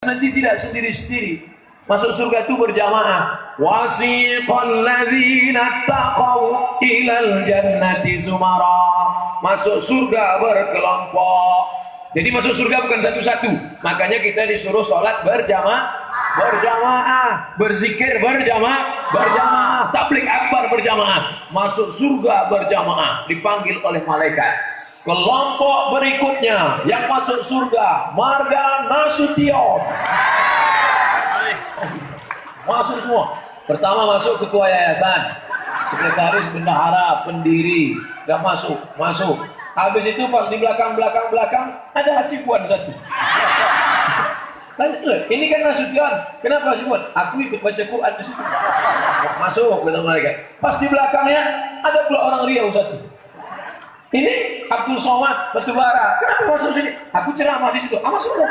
Nanti tidak sendiri-sendiri. Masuk surga itu berjamaah. Wasiqal ladzina taqaw ilal jannati zumara. Masuk surga berkelompok. Jadi masuk surga bukan satu-satu. Makanya kita disuruh sholat berjamaah, berzikir berjamaah, tabligh akbar berjamaah. Masuk surga berjamaah, dipanggil oleh malaikat. Kelompok berikutnya yang masuk surga, marga Nasution. Masuk semua. Pertama masuk ketua yayasan, sekretaris, bendahara, pendiri, udah masuk. Habis itu pas di belakang ada hasibuan satu. Tanya, ini kan Nasution, kenapa hasibuan? Aku ikut baca Quran di situ. Masuk kata malaikat. Pas di belakangnya ada pula orang Riau satu. Ini Abdul Somad Batubara, kenapa masuk sini? Aku ceramah di situ. Masuk dong.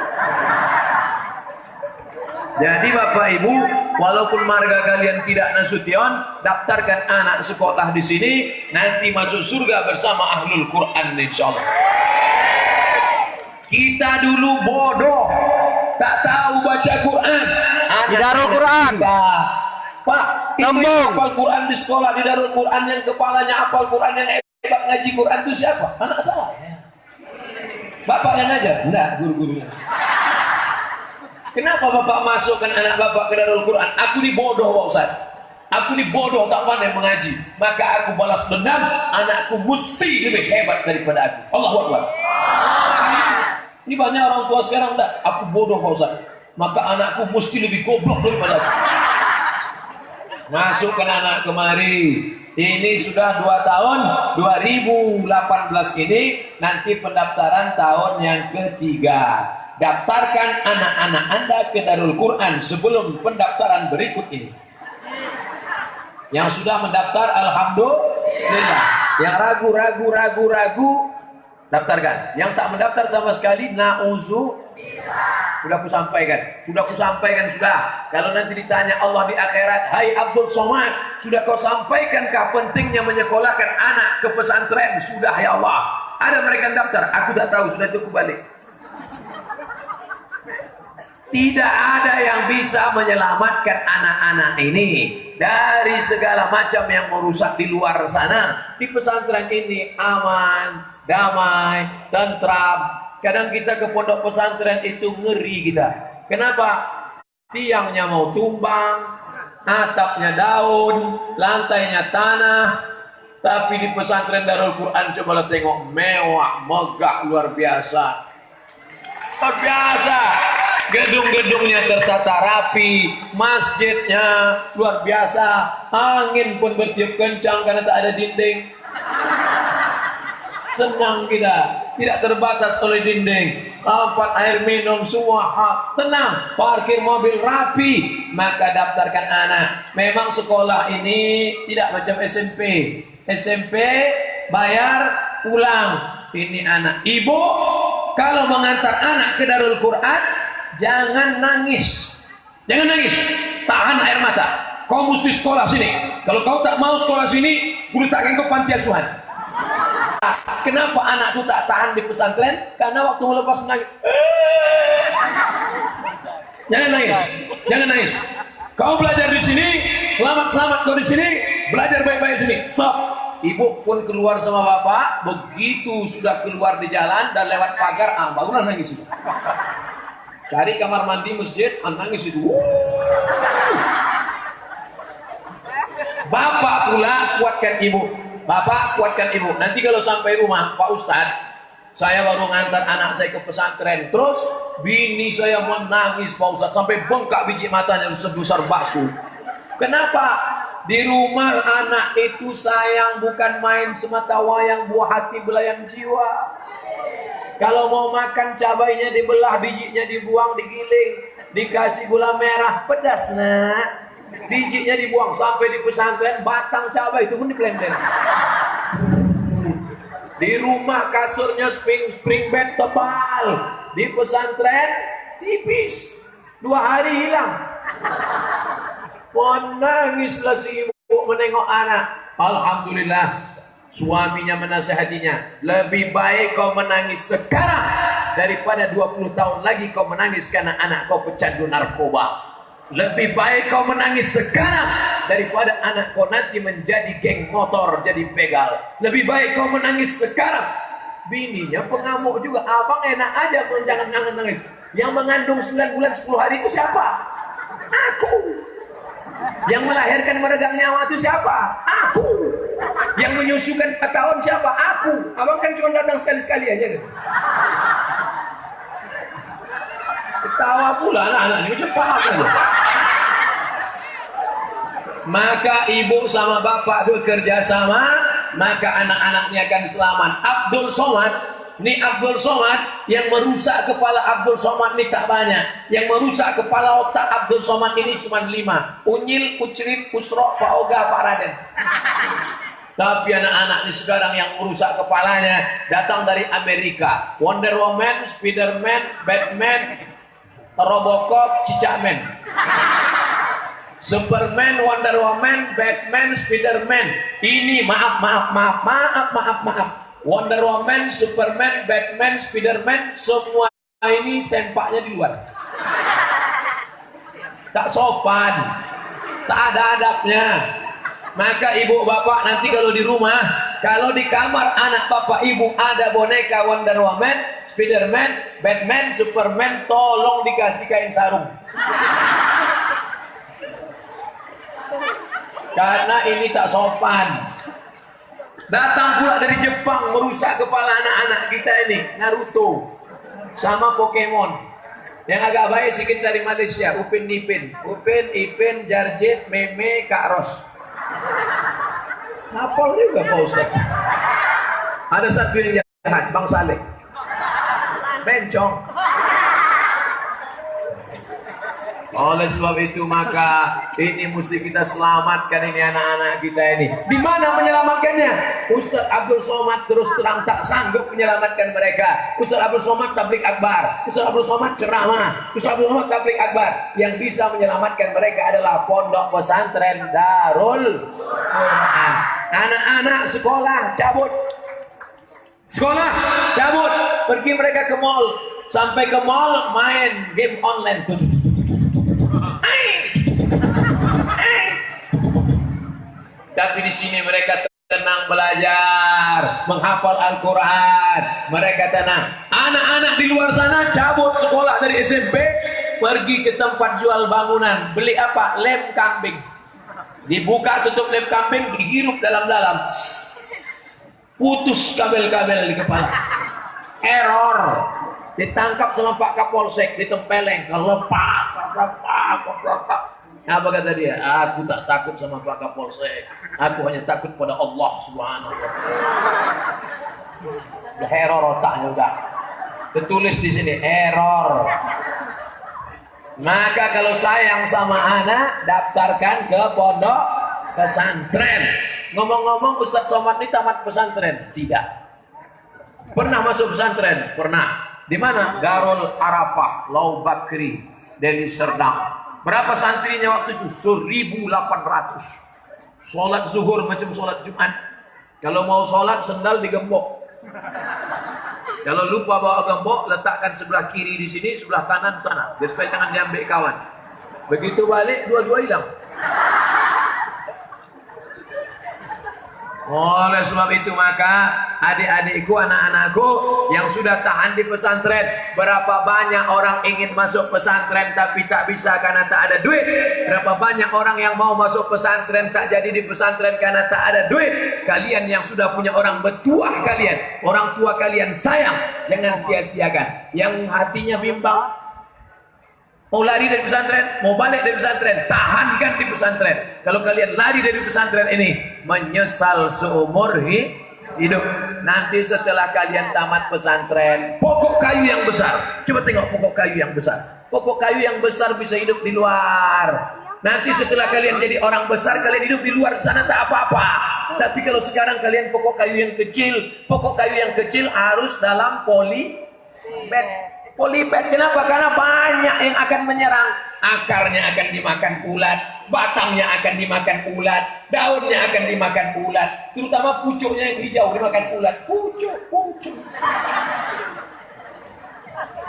Jadi Bapak Ibu, walaupun marga kalian tidak Nasution, daftarkan anak sekolah di sini, nanti masuk surga bersama ahlul Quran insyaallah. Kita dulu bodoh, tak tahu baca Quran. Di Darul Quran. Pak, itu yang hafal Quran di sekolah di Darul Quran, yang kepalanya hafal Quran, yang hebat ngaji Quran itu siapa? Anak saya. Bapak yang ngajar? Enggak, guru-gurunya. Kenapa Bapak masukkan anak Bapak ke Darul Quran? Aku ini bodoh Pak Ustaz. Aku ini bodoh, tak pandai mengaji. Maka aku balas dendam, anakku mesti lebih hebat daripada aku. Allahu Akbar. Ini banyak orang tua sekarang enggak. Aku bodoh Pak Ustaz. Maka anakku mesti lebih goblok daripada aku. Masukkan anak kemari. Ini sudah 2 tahun, 2018 ini, nanti pendaftaran tahun yang ketiga. Daftarkan anak-anak Anda ke Darul Quran sebelum pendaftaran berikut ini. Yang sudah mendaftar, alhamdulillah. Yang ragu, daftarkan. Yang tak mendaftar sama sekali, Sudah aku sampaikan. Kalau nanti ditanya Allah di akhirat, hai Abdul Somad, sudah kau sampaikankah pentingnya menyekolahkan anak ke pesantren? Sudah ya Allah. Ada mereka yang daftar, aku tak tahu, sudah itu aku balik. Tidak ada yang bisa menyelamatkan anak-anak ini dari segala macam yang merusak di luar sana. Di pesantren ini aman, damai, tentram. Kadang kita ke pondok pesantren itu ngeri kita. Kenapa? Tiangnya mau tumbang, atapnya daun, lantainya tanah. Tapi di pesantren Darul Quran cobalah tengok, mewah, megah, luar biasa. Luar biasa. Gedung-gedungnya tertata rapi, masjidnya luar biasa, angin pun bertiup kencang karena tak ada dinding. Senang kita, tidak terbatas oleh dinding, tempat air minum semua tenang, parkir mobil rapi. Maka daftarkan anak. Memang sekolah ini tidak macam SMP bayar pulang. Ini anak. Ibu kalau mengantar anak ke Darul Quran, jangan nangis, tahan air mata. Kau mesti sekolah sini. Kalau kau tak mau sekolah sini, kudu takkan kau panti asuhan. Kenapa anak itu tak tahan di pesantren? Karena waktu melepas menangis. Jangan nangis. Kau belajar di sini, selamat kau di sini, belajar baik-baik di sini. Stop. Ibu pun keluar sama bapak, begitu sudah keluar di jalan dan lewat pagar, barulah nangis itu. Cari kamar mandi masjid, nangis itu. Bapak pula kuatkan ibu. Nanti kalau sampai rumah, Pak Ustadz, saya baru ngantar anak saya ke pesantren, terus bini saya menangis Pak Ustadz, sampai bengkak biji matanya sebesar bakso. Kenapa? Di rumah anak itu sayang, bukan main semata wayang, buah hati belayan jiwa. Kalau mau makan, cabainya dibelah, bijinya dibuang, digiling, dikasih gula merah, pedas nak. Bijinya dibuang. Sampai di pesantren, batang cabai itu pun diblender. Di rumah kasurnya spring bed tebal, di pesantren tipis, 2 hari hilang. Menangislah si ibu menengok anak. Alhamdulillah, suaminya menasihatinya, lebih baik kau menangis sekarang daripada 20 tahun lagi kau menangis karena anak kau pecandu narkoba. Lebih baik kau menangis sekarang daripada anak kau nanti menjadi geng motor, jadi begal. Lebih baik kau menangis sekarang. Bininya pengamuk juga. Abang enak aja, jangan nangis. Yang mengandung 9 bulan 10 hari itu siapa? Aku. Yang melahirkan meregang nyawa itu siapa? Aku. Yang menyusukan 4 tahun siapa? Aku. Abang kan cuma datang sekali-sekali aja. Ketawa pula anak-anak ini cepat kan? Maka ibu sama bapak bekerja sama, maka anak-anaknya akan selamat. Abdul Somad, ini Abdul Somad yang merusak kepala Abdul Somad ini tak banyak. Yang merusak kepala otak Abdul Somad ini cuma 5. Unyil, Ucrit, Usro, Pak Oga, Pak Raden. Tapi anak-anak ini sekarang yang merusak kepalanya datang dari Amerika. Wonder Woman, Spiderman, Batman, Robocop, Cicakman. Superman, Wonder Woman, Batman, Spiderman. Ini maaf. Wonder Woman, Superman, Batman, Spiderman, semua ini sempaknya di luar. Tak sopan, tak ada adabnya. Maka ibu bapak nanti kalau di rumah, kalau di kamar anak bapak ibu ada boneka Wonder Woman, Spiderman, Batman, Superman, tolong dikasih kain sarung. Karena ini tak sopan. Datang pula dari Jepang merusak kepala anak-anak kita ini, Naruto sama Pokemon. Yang agak baik sedikit dari Malaysia, Upin Ipin, Jarjit, Meme, Kak Ros. Hafal juga Pak Ustaz. Ada satu yang jahat, Bang Saleh. Bencong. Oleh sebab itu maka ini mesti kita selamatkan ini anak-anak kita ini. Di mana menyelamatkannya? Ustaz Abdul Somad terus terang tak sanggup menyelamatkan mereka. Ustaz Abdul Somad tablik akbar, Ustaz Abdul Somad ceramah, Ustaz Abdul Somad tablik akbar. Yang bisa menyelamatkan mereka adalah pondok pesantren Darul Quran. Anak-anak sekolah cabut. Sekolah cabut, pergi mereka ke mall. Sampai ke mall main game online. Tapi di sini mereka tenang belajar, menghafal Al-Quran. Mereka tenang. Anak-anak di luar sana cabut sekolah dari SMP, pergi ke tempat jual bangunan. Beli apa? Lem kambing. Dibuka tutup lem kambing, dihirup dalam-dalam. Putus kabel-kabel di kepala. Error. Ditangkap sama Pak Kapolsek, ditempeleng, kelepak. Apa kata dia? Aku tak takut sama Pak Kapolsek. Aku hanya takut pada Allah Subhanahu wa taala. Error otaknya udah. Tertulis di sini error. Maka kalau sayang sama anak, daftarkan ke pondok pesantren. Ngomong-ngomong, Ustaz Somad ini tamat pesantren? Tidak. Pernah masuk pesantren? Pernah. Di mana? Darul Arafah, Lau Bakri, Deli Serdang. Berapa santrinya waktu itu? 1.800. Sholat zuhur macam sholat Jumat. Kalau mau sholat, sendal digembok. Kalau lupa bawa gembok, letakkan sebelah kiri di sini, sebelah kanan sana. Biar supaya jangan diambil kawan. Begitu balik, dua-dua hilang. Oleh sebab itu maka adik-adikku, anak-anakku yang sudah tahan di pesantren, berapa banyak orang ingin masuk pesantren tapi tak bisa karena tak ada duit. Berapa banyak orang yang mau masuk pesantren tak jadi di pesantren karena tak ada duit. Kalian yang sudah punya orang bertuah kalian, orang tua kalian sayang, jangan sia-siakan. Yang hatinya bimbang, mau lari dari pesantren, mau balik dari pesantren, tahankan di pesantren. Kalau kalian lari dari pesantren ini, menyesal seumur hidup. Nanti setelah kalian tamat pesantren, pokok kayu yang besar. Coba tengok pokok kayu yang besar. Pokok kayu yang besar bisa hidup di luar. Nanti setelah kalian jadi orang besar, kalian hidup di luar sana tak apa-apa. Tapi kalau sekarang kalian pokok kayu yang kecil, pokok kayu yang kecil harus dalam polybag. Polybag, kenapa? Karena banyak yang akan menyerang. Akarnya akan dimakan ulat, batangnya akan dimakan ulat, daunnya akan dimakan ulat, terutama pucuknya yang hijau dimakan ulat. Pucuk.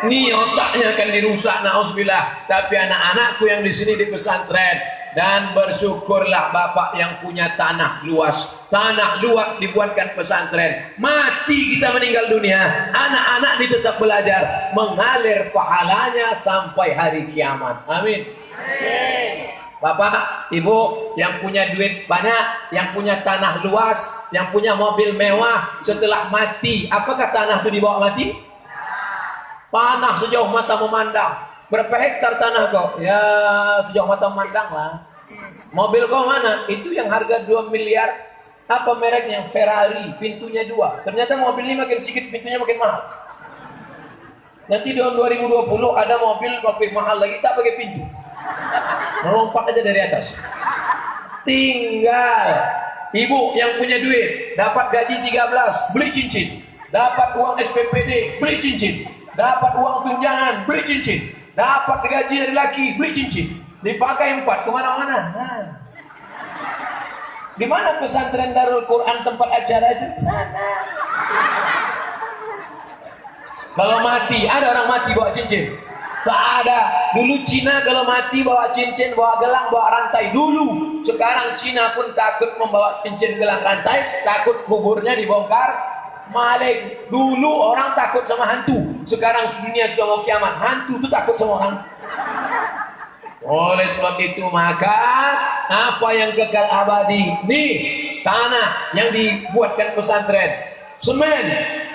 Nih otaknya akan dirusak, nauzubillah. Tapi anak-anakku yang di sini di pesantren, dan bersyukurlah bapak yang punya tanah luas. Tanah luas dibuatkan pesantren. Mati kita meninggal dunia, anak-anak ini tetap belajar, mengalir pahalanya sampai hari kiamat. Amin. Bapak, ibu yang punya duit banyak, yang punya tanah luas, yang punya mobil mewah, setelah mati, apakah tanah itu dibawa mati? Panah sejauh mata memandang. Berapa hektar tanah kau? Ya sejauh mata memandang lah. Mobil kau mana? Itu yang harga 2 miliar. Apa mereknya? Ferrari. Pintunya 2. Ternyata mobil ini makin sedikit, pintunya makin mahal. Nanti tahun 2020 ada mobil lebih mahal lagi, tak pakai pintu. Melompat aja dari atas. Tinggal ibu yang punya duit, dapat gaji 13, beli cincin. Dapat uang SPPD, beli cincin. Dapat uang tunjangan, beli cincin. Dapat gaji dari laki, beli cincin. Dipakai 4 kemana-mana. Di mana pesantren Darul Quran tempat acara itu? Sana. Kalau mati, ada orang mati bawa cincin? Tak ada. Dulu Cina kalau mati bawa cincin, bawa gelang, bawa rantai. Dulu. Sekarang Cina pun takut membawa cincin, gelang, rantai. Takut kuburnya dibongkar maling. Dulu orang takut sama hantu. Sekarang dunia sudah mau kiamat. Hantu itu takut sama orang. Oleh sebab itu maka apa yang kekal abadi? Nih tanah yang dibuatkan pesantren. Semen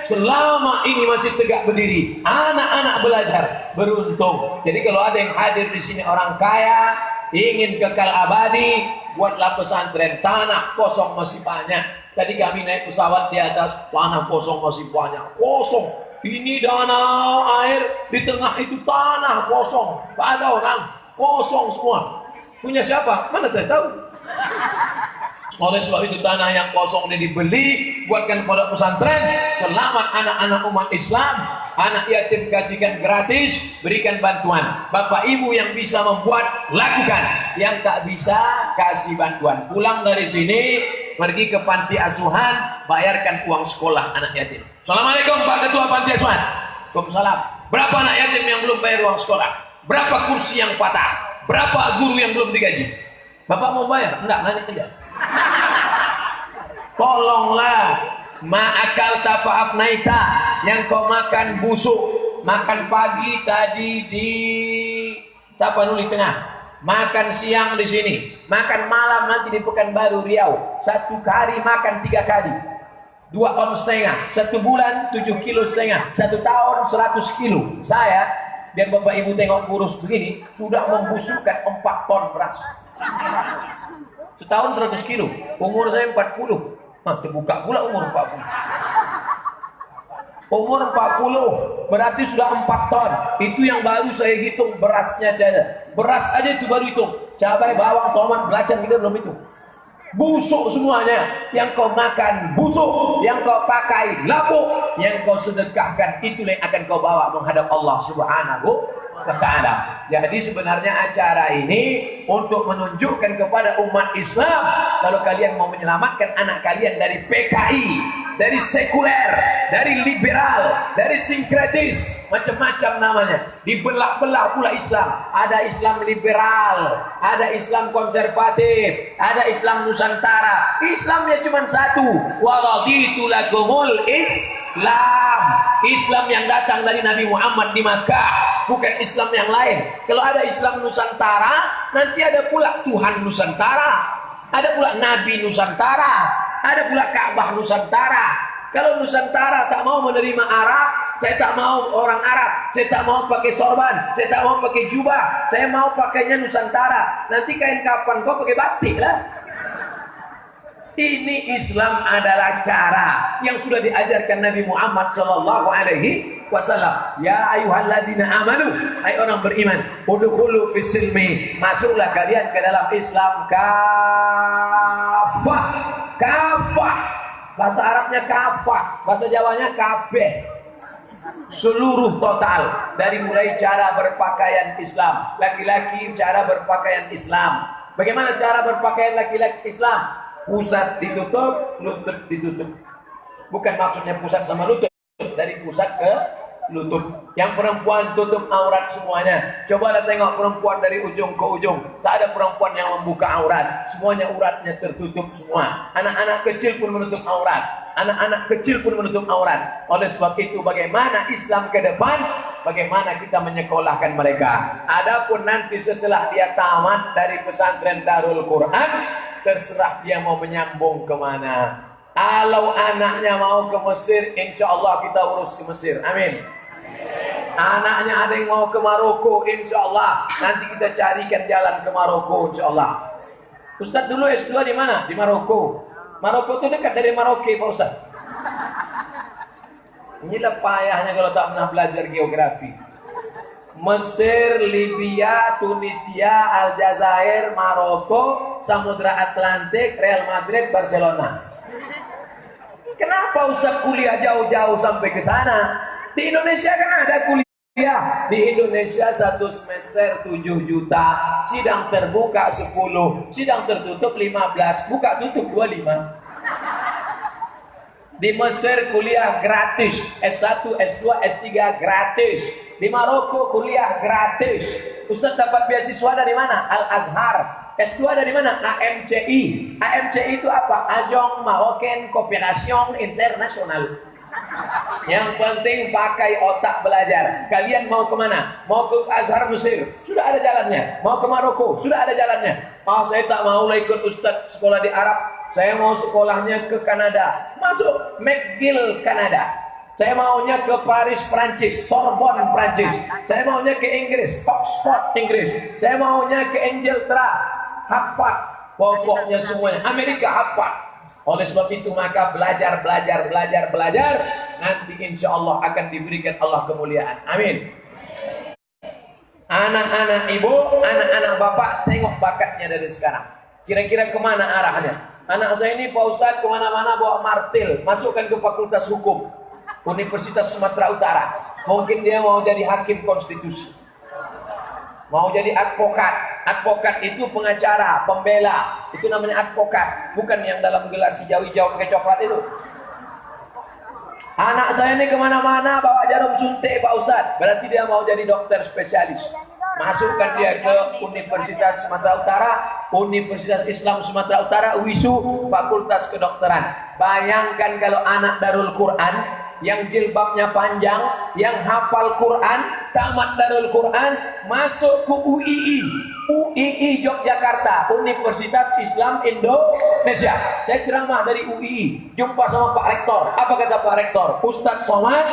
selama ini masih tegak berdiri, anak-anak belajar, beruntung. Jadi kalau ada yang hadir di sini orang kaya, ingin kekal abadi, buatlah pesantren. Tanah kosong masih banyak. Tadi kami naik pesawat di atas, tanah kosong masih banyak. Kosong. Ini danau air, di tengah itu tanah kosong. Tak ada orang, kosong semua. Punya siapa? Mana saya tahu. Oleh sebab itu tanah yang kosong ini dibeli, buatkan pondok pesantren, selamat anak-anak umat Islam, anak yatim kasihkan gratis, berikan bantuan. Bapak ibu yang bisa membuat, lakukan. Yang tak bisa, kasih bantuan. Pulang dari sini, pergi ke panti asuhan, bayarkan uang sekolah anak yatim. Assalamualaikum Pak Ketua Panti Asuhan. Waalaikumsalam. Berapa anak yatim yang belum bayar uang sekolah? Berapa kursi yang patah? Berapa guru yang belum digaji? Bapak mau bayar? Enggak, nanti tidak. Tolonglah, ma'akal ta'fa'af naita, yang kau makan busuk, makan pagi tadi di Tapanuli Tengah, makan siang di sini, makan malam nanti di Pekanbaru Riau. 1 hari makan 3 kali, 2,5 on, 1 bulan 7,5 kilo, 1 tahun 100 kilo. Saya, biar bapak ibu tengok kurus begini, sudah membusukkan 4 ton beras. Setahun 100 kilo, umur saya 40. Terbuka pula umur 40. Umur 40 berarti sudah 4 ton. Itu yang baru saya hitung berasnya saja. Beras aja itu baru hitung. Cabai, bawang, tomat, belacan kita belum hitung. Busuk semuanya. Yang kau makan busuk, yang kau pakai lapuk, yang kau sedekahkan, itulah yang akan kau bawa menghadap Allah Subhanahu wa ta'ala. Jadi sebenarnya acara ini untuk menunjukkan kepada umat Islam, kalau kalian mau menyelamatkan anak kalian dari PKI, dari sekuler, dari liberal, dari sinkretis, macam-macam namanya, dibelah-belah pula Islam. Ada Islam liberal, ada Islam konservatif, ada Islam Nusantara. Islamnya cuma satu, waraditu lakumul Islam. Islam yang datang dari Nabi Muhammad di Makkah, bukan Islam yang lain. Kalau ada Islam Nusantara, nanti ada pula Tuhan Nusantara, ada pula Nabi Nusantara, ada pula Ka'bah Nusantara. Kalau Nusantara tak mau menerima Arab, saya tak mau orang Arab, saya tak mau pakai sorban, saya tak mau pakai jubah, saya mau pakainya Nusantara. Nanti kain kapan kau pakai batik lah. Ini Islam adalah cara yang sudah diajarkan Nabi Muhammad sallallahu alaihi wasallam. Ya ayyuhalladzina amanu, hai orang beriman, udkhulu fis silmi, masuklah kalian ke dalam Islam kafah. Kafah. Bahasa Arabnya kafah, bahasa Jawanya kabeh. Seluruh total, dari mulai cara berpakaian Islam, laki-laki cara berpakaian Islam. Bagaimana cara berpakaian laki-laki Islam? Pusat ditutup, lutut ditutup. Bukan maksudnya pusat sama lutut, dari pusat ke lutut. Yang perempuan tutup aurat semuanya. Cobalah tengok perempuan dari ujung ke ujung. Tak ada perempuan yang membuka aurat. Semuanya uratnya tertutup semua. Anak-anak kecil pun menutup aurat. Anak-anak kecil pun menutup aurat. Oleh sebab itu bagaimana Islam ke depan? Bagaimana kita menyekolahkan mereka? Adapun nanti setelah dia tamat dari pesantren Darul Quran, terserah dia mau menyambung kemana. Kalau anaknya mau ke Mesir, insya Allah kita urus ke Mesir. Amin. Anaknya ada yang mau ke Maroko, insya Allah nanti kita carikan jalan ke Maroko, insya Allah. Ustaz dulu S2 di mana? Di Maroko. Maroko itu dekat dari Maroke, Pak Ustaz. Inilah payahnya kalau tak pernah belajar geografi. Mesir, Libya, Tunisia, Aljazair, Maroko, Samudra Atlantik, Real Madrid, Barcelona. Kenapa Ustaz kuliah jauh-jauh sampai ke sana? Di Indonesia kan ada kuliah. Di Indonesia 1 semester 7 juta, sidang terbuka 10, sidang tertutup 15, buka tutup 25. Di Mesir kuliah gratis, S1, S2, S3 gratis. Di Maroko kuliah gratis. Ustaz dapat beasiswa dari mana? Al-Azhar. S2 dari mana? AMCI. AMCI itu apa? Ajong Marocain Cooperation International. Yang penting pakai otak belajar. Kalian mau kemana? Mau ke Azhar Mesir? Sudah ada jalannya. Mau ke Maroko? Sudah ada jalannya. Saya tak mau ikut Ustaz sekolah di Arab. Saya mau sekolahnya ke Kanada. Masuk McGill Kanada. Saya maunya ke Paris Prancis, Sorbonne Prancis. Saya maunya ke Inggris, Oxford Inggris. Saya maunya ke Angleterre, Harvard. Pokoknya semuanya Amerika Harvard. Oleh sebab itu maka belajar. Nanti insya Allah akan diberikan Allah kemuliaan. Amin. Anak-anak ibu, anak-anak bapak, tengok bakatnya dari sekarang. Kira-kira kemana arahnya? Anak saya ini Pak Ustadz kemana-mana bawa martil. Masukkan ke Fakultas Hukum Universitas Sumatera Utara. Mungkin dia mau jadi hakim konstitusi, mau jadi advokat. Advokat itu pengacara, pembela. Itu namanya advokat. Bukan yang dalam gelas hijau-hijau pakai coklat itu. Anak saya ini kemana-mana bawa jarum suntik Pak Ustadz. Berarti dia mau jadi dokter spesialis. Masukkan dia ke Universitas Sumatera Utara, Universitas Islam Sumatera Utara, UISU, Fakultas Kedokteran. Bayangkan kalau anak Darul Quran yang jilbabnya panjang, yang hafal Quran, tamat Darul Quran, masuk ke UII Yogyakarta, Universitas Islam Indonesia. Saya ceramah dari UII, jumpa sama Pak Rektor. Apa kata Pak Rektor? Ustadz Somad,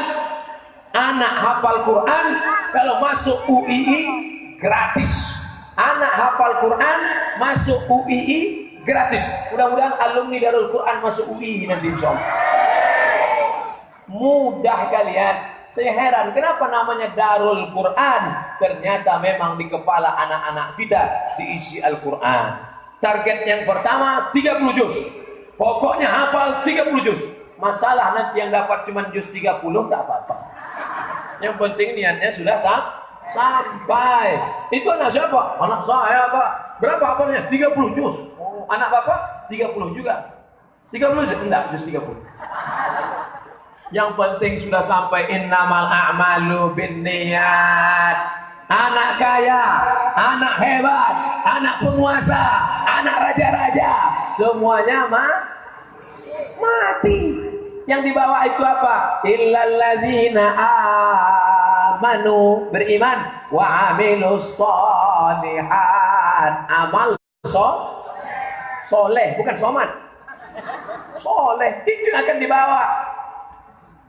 anak hafal Quran, kalau masuk UII gratis. Anak hafal Quran masuk UII gratis. Mudah-mudahan alumni Darul Quran masuk UII nanti insyaallah. Mudah kalian. Saya heran kenapa namanya Darul Quran. Ternyata memang di kepala anak-anak kita diisi Al-Quran. Target yang pertama 30 juz. Pokoknya hafal 30 juz. Masalah nanti yang dapat cuma juz 30 tak apa-apa. Yang penting niatnya sudah sampai. Itu anak siapa? Anak saya Pak. Berapa hafalnya? 30 juz. Oh, anak Bapak? 30 juga. 30 juz? Enggak, juz 30. Yang penting sudah sampai innamal a'malu binniyat. Anak kaya, anak hebat, anak penguasa, anak raja-raja, semuanya mati. Yang dibawa itu apa? Illalladzina amanu, beriman, wa amilus sholihat, amal soleh, bukan somat. Soleh, itu yang akan dibawa.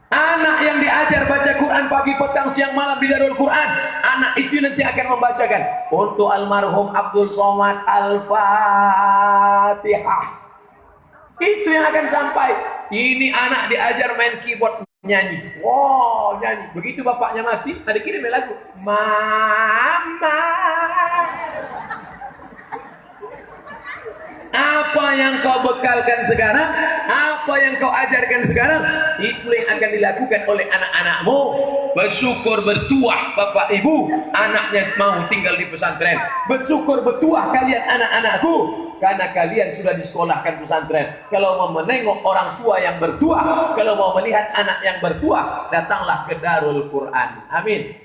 Anak yang diajar baca Quran pagi, petang, siang, malam di Darul Quran, anak itu nanti akan membacakan untuk almarhum Abdul Somad Al-Fatihah. Itu yang akan sampai. Ini anak diajar main keyboard, nyanyi. Wow, nyanyi. Begitu bapaknya mati, adik kirim lagu. Mama. Apa yang kau bekalkan sekarang, apa yang kau ajarkan sekarang, itu yang akan dilakukan oleh anak-anakmu. bersyukur bertuah Bapak Ibu, anaknya mau tinggal di pesantren. Bersyukur bertuah kalian anak-anakku, karena kalian sudah disekolahkan pesantren. Kalau mau menengok orang tua yang bertuah, kalau mau melihat anak yang bertuah, datanglah ke Darul Quran. Amin.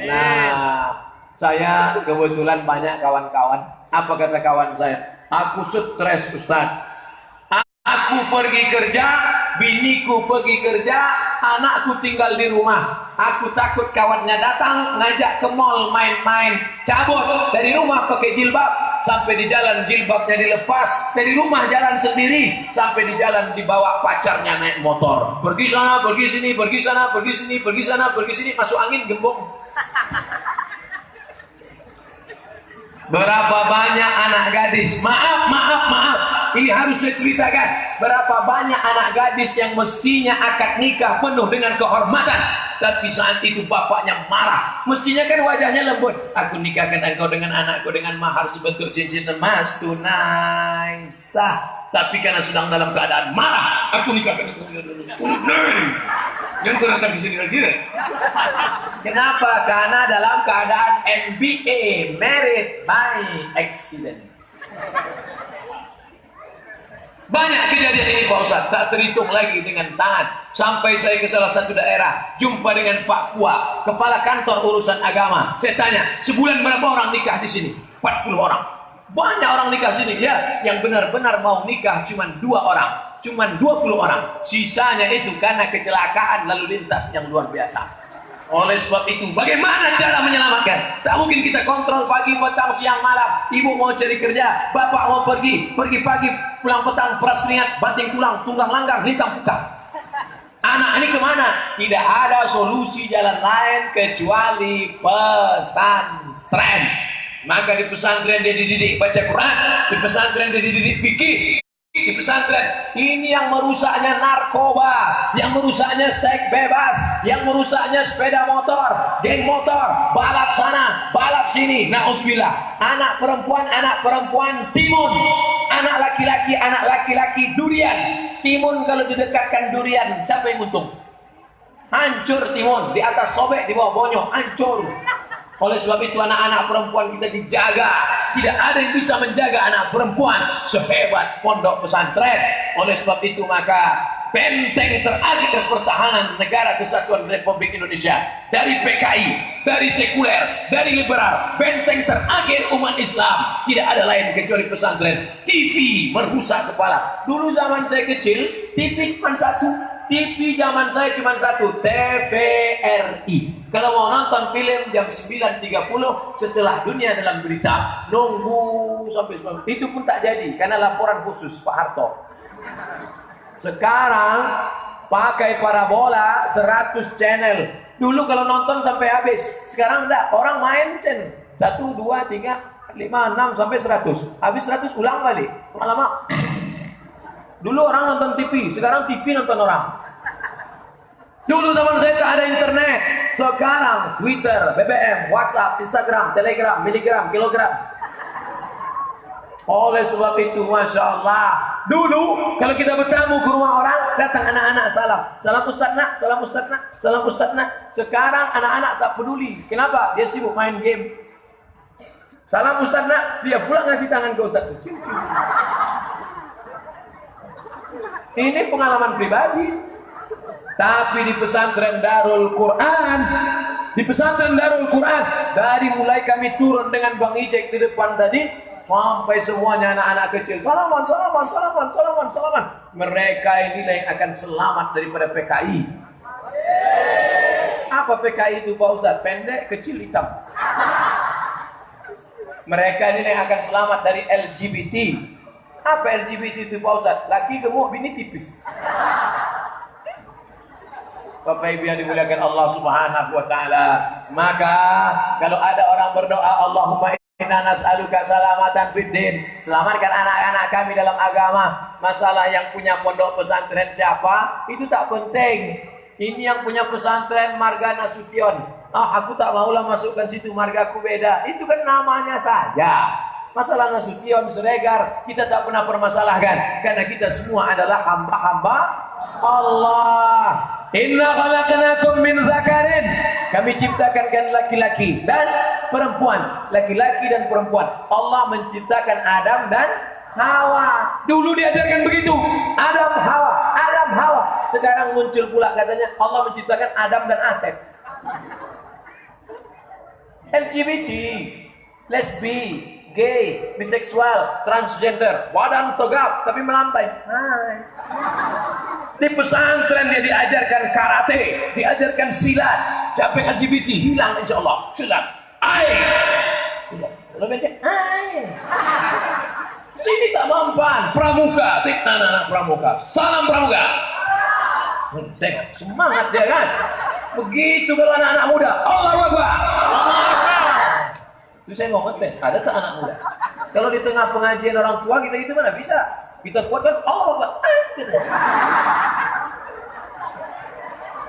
Nah, saya kebetulan banyak kawan-kawan. Apa kata kawan saya? Aku stres Ustaz. Aku pergi kerja, biniku pergi kerja, anakku tinggal di rumah. Aku takut kawannya datang, ngajak ke mall main-main, cabut dari rumah pakai jilbab, sampai di jalan jilbabnya dilepas, dari rumah jalan sendiri, sampai di jalan dibawa pacarnya naik motor. Pergi sana, pergi sini, pergi sana, pergi sini, pergi sana, pergi sini, masuk angin gembong. Berapa banyak anak gadis, maaf, ini harus saya ceritakan. Berapa banyak anak gadis yang mestinya akad nikah penuh dengan kehormatan, tapi saat itu bapaknya marah. Mestinya kan wajahnya lembut. Aku nikahkan engkau dengan anakku dengan mahar sebentuk cincin emas tunai sah. Tapi karena sedang dalam keadaan marah, aku nikahkan engkau dengan tunai. Yang ternyata di sini lagi. Kenapa? Karena dalam keadaan MBA, married by accident. Banyak kejadian ini Pak Ustaz, tak terhitung lagi dengan tangan. Sampai saya ke salah satu daerah, jumpa dengan Pak Kua, kepala kantor urusan agama. Saya tanya, sebulan berapa orang nikah di sini? 40 orang. Banyak orang nikah sini, ya. Yang benar-benar mau nikah cuma 2 orang, cuma 20 orang. Sisanya itu karena kecelakaan lalu lintas yang luar biasa. Oleh sebab itu, bagaimana cara menyelamatkan? Tak mungkin kita kontrol pagi, petang, siang, malam. Ibu mau cari kerja, bapak mau pergi pagi, pulang petang, peras keringat, banting tulang, tunggang langgang, hitam pukat. Anak ini kemana? Tidak ada solusi jalan lain kecuali pesantren. Maka di pesantren dia dididik baca Quran, di pesantren dia dididik fikih. Di pesantren ini yang merusaknya narkoba, yang merusaknya seks bebas, yang merusaknya sepeda motor, geng motor, balap sana, balap sini. Nauzubillah. Anak perempuan timun, anak laki-laki durian. Timun kalau didekatkan durian, siapa yang untung? Hancur timun, di atas sobek, di bawah bonyok, hancur. Oleh sebab itu anak-anak perempuan kita dijaga. Tidak ada yang bisa menjaga anak perempuan sehebat pondok pesantren. Oleh sebab itu maka benteng terakhir pertahanan negara kesatuan Republik Indonesia dari PKI, dari sekuler, dari liberal, benteng terakhir umat Islam tidak ada lain kecuali pesantren. TV merusak kepala. Dulu zaman saya kecil, TV cuma satu. TV zaman saya cuma satu, TVRI. Kalau mau nonton film jam 9.30 setelah dunia dalam berita, nunggu sampai 9. Itu pun tak jadi karena laporan khusus Pak Harto. Sekarang pakai parabola 100 channel. Dulu kalau nonton sampai habis, sekarang enggak. Orang main channel 1, 2, 3, 5, 6 sampai 100. Habis 100 ulang balik. Lama-lama. Dulu orang nonton TV, sekarang TV nonton orang. Dulu zaman saya tak ada internet, sekarang Twitter, BBM, WhatsApp, Instagram, Telegram, miligram, kilogram. Oleh sebab itu, Masya Allah, dulu kalau kita bertamu ke rumah orang, datang anak-anak salam. Salam Ustaz nak, salam Ustaz nak, salam Ustaz nak. Sekarang anak-anak tak peduli. Kenapa? Dia sibuk main game. Salam Ustaz nak, dia pula ngasih tangan ke Ustaz. Ini pengalaman pribadi. Tapi di pesantren Darul Quran, dari mulai kami turun dengan Bang Ijek di depan tadi, sampai semuanya anak-anak kecil salaman. Mereka inilah yang akan selamat daripada PKI. Apa PKI itu Pak Ustaz? Pendek, kecil, hitam. Mereka ini yang akan selamat dari LGBT. Apa LGBT itu Pak Ustaz? Laki gemuk, bini tipis. Bapak Ibu yang dimuliakan Allah Subhanahu wa taala, maka kalau ada orang berdoa Allahumma inna nas'aluka salamatan fid din, selamatkan anak-anak kami dalam agama. Masalah yang punya pondok pesantren siapa itu tak penting. Ini yang punya pesantren Marga Nasution. Aku tak maulah masukkan situ, margaku beda. Itu kan namanya saja. Masalah Nasution, Siregar, kita tak pernah permasalahkan karena kita semua adalah hamba-hamba Allah. Inna khalaqnakum min zakarin. Kami ciptakan kan laki-laki dan perempuan. Laki-laki dan perempuan. Allah menciptakan Adam dan Hawa. Dulu diajarkan begitu. Adam, Hawa. Adam, Hawa. Sekarang muncul pula katanya Allah menciptakan Adam dan Asep. LGBT, lesbi, gay, biseksual, transgender, wadan togap, tapi melambai. Hai. Di pesantren dia diajarkan karate, diajarkan silat. Siapa yang LGBT hilang insya Allah. Silat. Ai. Lo baca ai. Sini tak mampan. Pramuka, anak pramuka. Salam pramuka. Tengok semangat dia kan. Begitu kalau anak-anak muda. Allahu Akbar. Itu saya mau ngetes, ada tak anak muda? Kalau di tengah pengajian orang tua kita itu mana bisa? Kita kuat kan? Oh, Bapak.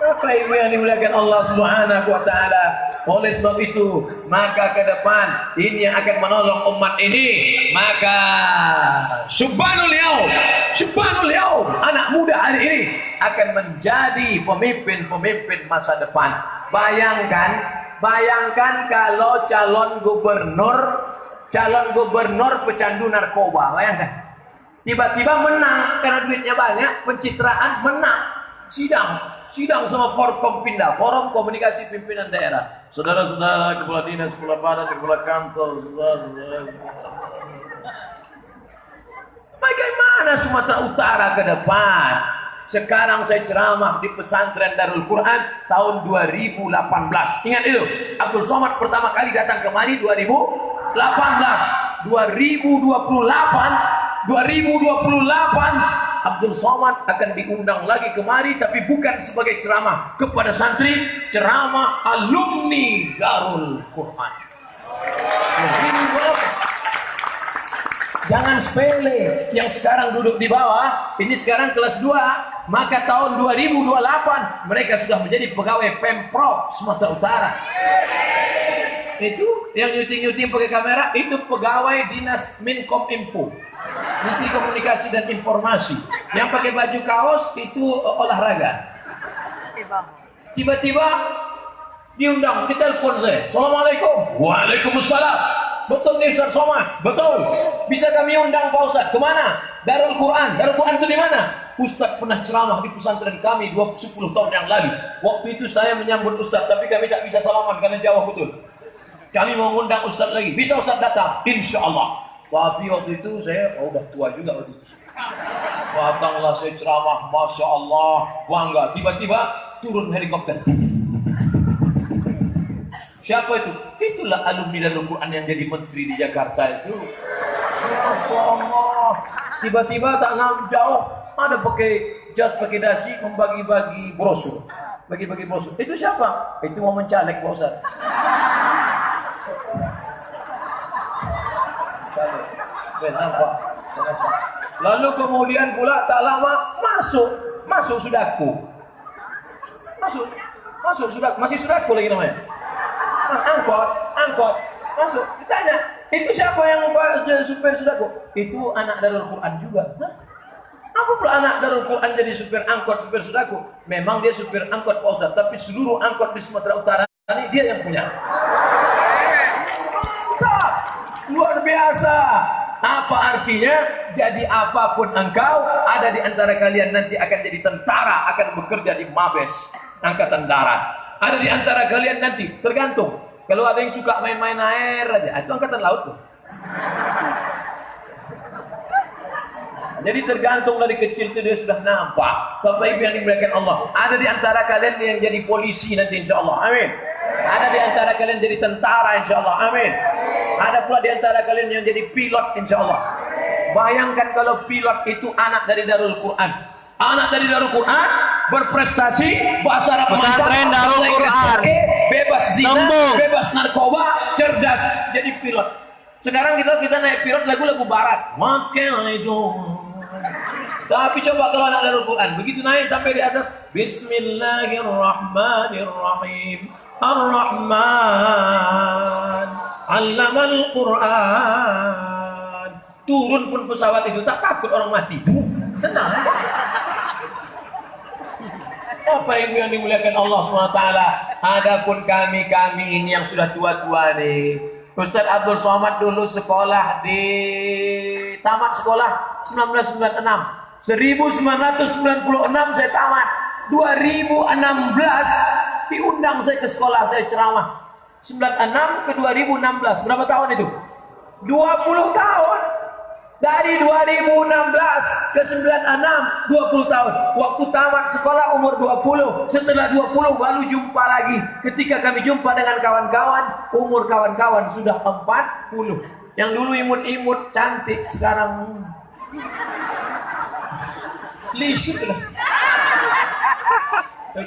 Apa ibu yang dimuliakan Allah Subhanahu wa taala? Oleh sebab itu, maka ke depan ini yang akan menolong umat ini. Maka subhanul yaum, anak muda hari ini akan menjadi pemimpin-pemimpin masa depan. Bayangkan kalau calon gubernur pecandu narkoba, bayangkan. Tiba-tiba menang karena duitnya banyak, pencitraan menang. Sidang sama Forkompinda, Forum Komunikasi Pimpinan Daerah. Saudara-saudara, kepala dinas, kepala badan, kepala kantor, saudara-saudara. Bagaimana Sumatera Utara ke depan? Sekarang saya ceramah di pesantren Darul Quran tahun 2018. Ingat itu, Abdul Somad pertama kali datang kemari 2018. 2028 Abdul Somad akan diundang lagi kemari, tapi bukan sebagai ceramah kepada santri, ceramah alumni Darul Quran. Jangan sepele, yang sekarang duduk di bawah, ini sekarang kelas 2, maka tahun 2028 mereka sudah menjadi pegawai Pemprov Sumatera Utara. Itu yang nyuting pakai kamera, itu pegawai dinas Minkominfo, Menteri Komunikasi dan Informasi. Yang pakai baju kaos itu olahraga. Tiba-tiba diundang, ditelepon saya. Assalamualaikum. Waalaikumsalam. Betul nih Ustaz Somad? Betul. Bisa kami undang Pak Ustaz? Kemana? Darul Quran. Darul Quran itu di mana? Ustaz pernah ceramah di pesantren kami 10 tahun yang lalu. Waktu itu saya menyambut Ustaz, tapi kami tak bisa salaman karena jauh betul. Kami mau undang Ustaz lagi. Bisa Ustaz datang? Insya Allah. Tapi waktu itu saya udah tua juga waktu itu. Datanglah saya ceramah, Masya Allah, bangga. Tiba-tiba turun helikopter. Siapa itu? Itulah alumni Darul Quran yang jadi menteri di Jakarta itu. Masya Allah. Tiba-tiba tak lama jauh ada pakai jas, pakai dasi, membagi-bagi brosur. Bagi-bagi brosur. Itu siapa? Itu mau mencaleg Pak Ustaz. Nampak. Lalu kemudian pula tak lama masuk sudaku. Masuk sudaku, masih sudaku lagi namanya. Angkot, masuk. Ditanya, itu siapa yang supir sudaku? Itu anak Darul Quran juga. Hah? Apa pula anak Darul Quran jadi supir angkot, supir sudaku? Memang dia supir angkot Pak Ustaz, tapi seluruh angkot di Sumatera Utara ini dia yang punya. Luar biasa. Apa artinya? Jadi apapun engkau, ada di antara kalian nanti akan jadi tentara, akan bekerja di Mabes Angkatan Darat. Ada di antara kalian nanti, tergantung. Kalau ada yang suka main-main air aja, itu Angkatan Laut tuh. Jadi tergantung, dari kecil itu dia sudah nampak. Bapak Ibu yang dimuliakan Allah, ada di antara kalian yang jadi polisi nanti insya Allah, amin. Ada di antara kalian jadi tentara insya Allah, amin. Ada pula di antara kalian yang jadi pilot insya Allah. Bayangkan kalau pilot itu anak dari Darul Quran. Anak dari Darul Quran berprestasi, bahasa Arab pesantren Darul Quran, bebas zina, bebas narkoba, cerdas, jadi pilot. Sekarang kita naik pilot lagu-lagu barat. Tapi coba kalau anak Darul Quran, begitu naik sampai di atas, Bismillahirrahmanirrahim, Ar-Rahman, Allamal Quran. Turun pun pesawat itu tak takut orang mati. Tenang. Bapak Ibu yang dimuliakan Allah SWT, adapun kami ini yang sudah tua-tua nih, Ustadz Abdul Somad dulu sekolah di tamat sekolah 1996, 1996 saya tamat, 2016 diundang saya ke sekolah saya ceramah, 96 ke 2016, berapa tahun itu? 20 tahun. Dari 2016 ke 96, 20 tahun. Waktu tamat sekolah umur 20. Setelah 20 baru jumpa lagi. Ketika kami jumpa dengan kawan-kawan, umur kawan-kawan sudah 40. Yang dulu imut-imut, cantik, sekarang lisut lah.